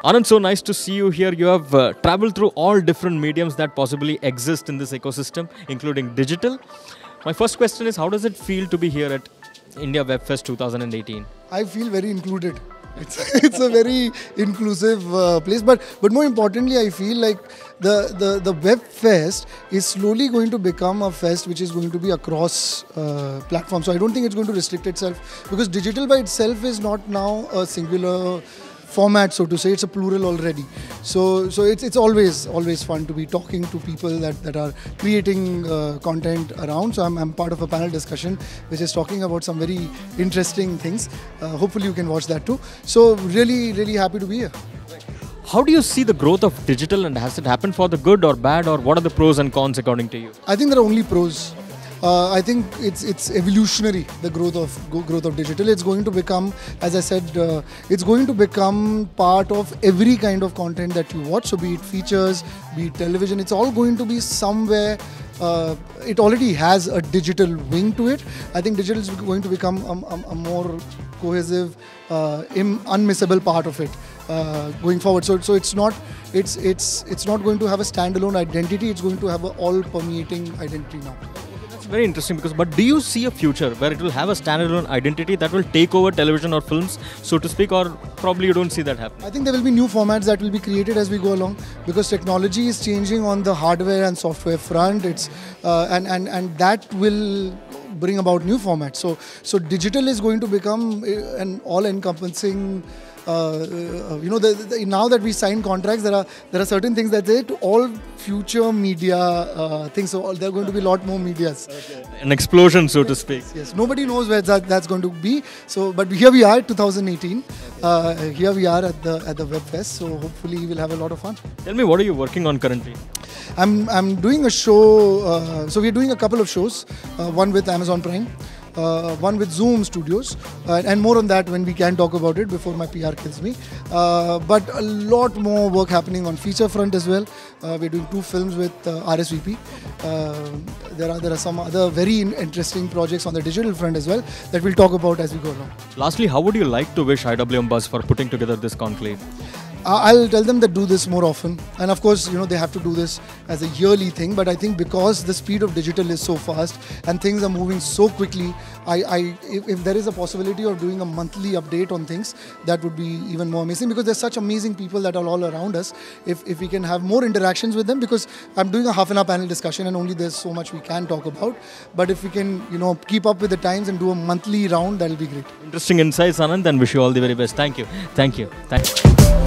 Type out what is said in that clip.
Anand, so nice to see you here. You have traveled through all different mediums that possibly exist in this ecosystem, including digital. My first question is, how does it feel to be here at India Web Fest 2018? I feel very included. It's a very inclusive place, but more importantly, I feel like the Web Fest is slowly going to become a fest which is going to be across platforms. So I don't think it's going to restrict itself, because digital by itself is not now a singular format, so to say. It's a plural already. So it's always fun to be talking to people that are creating content around. So I'm part of a panel discussion which is talking about some very interesting things. Hopefully you can watch that too. So really happy to be here. How do you see the growth of digital, and has it happened for the good or bad, or what are the pros and cons according to you? I think there are only pros. I think it's evolutionary, the growth of digital. It's going to become, as I said, it's going to become part of every kind of content that you watch. So be it features, be it television, it's all going to be somewhere. It already has a digital wing to it. I think digital is going to become a more cohesive, unmissable part of it going forward. So it's not going to have a standalone identity. It's going to have an all-permeating identity now. Very interesting, but do you see a future where it will have a standalone identity that will take over television or films, so to speak, or probably you don't see that happening? I think there will be new formats that will be created as we go along, because technology is changing on the hardware and software front. It's and that will bring about new formats. So digital is going to become an all-encompassing. Now that we sign contracts, there are certain things that say to all future media things. So there are going to be a lot more medias. Okay. An explosion, so to speak. Yes. Nobody knows where that's going to be. So, but here we are, 2018. Here we are at the Web Fest. So hopefully we'll have a lot of fun. Tell me, what are you working on currently? I'm doing a show. So we're doing a couple of shows. One with Amazon Prime. One with Zoom Studios, and more on that when we can talk about it before my PR kills me. But a lot more work happening on feature front as well. We're doing 2 films with RSVP. There are some other very interesting projects on the digital front as well that we'll talk about as we go along. Lastly, how would you like to wish IWM Buzz for putting together this conclave? I'll tell them that do this more often, and of course, they have to do this as a yearly thing. But I think because the speed of digital is so fast and things are moving so quickly, if there is a possibility of doing a monthly update on things, that would be even more amazing, because there's such amazing people that are all around us. If we can have more interactions with them, because I'm doing a half-an-hour panel discussion and only there's so much we can talk about. But if we can, keep up with the times and do a monthly round, that'll be great. Interesting insights, Anand, and wish you all the very best. Thank you. Thank you. Thank you.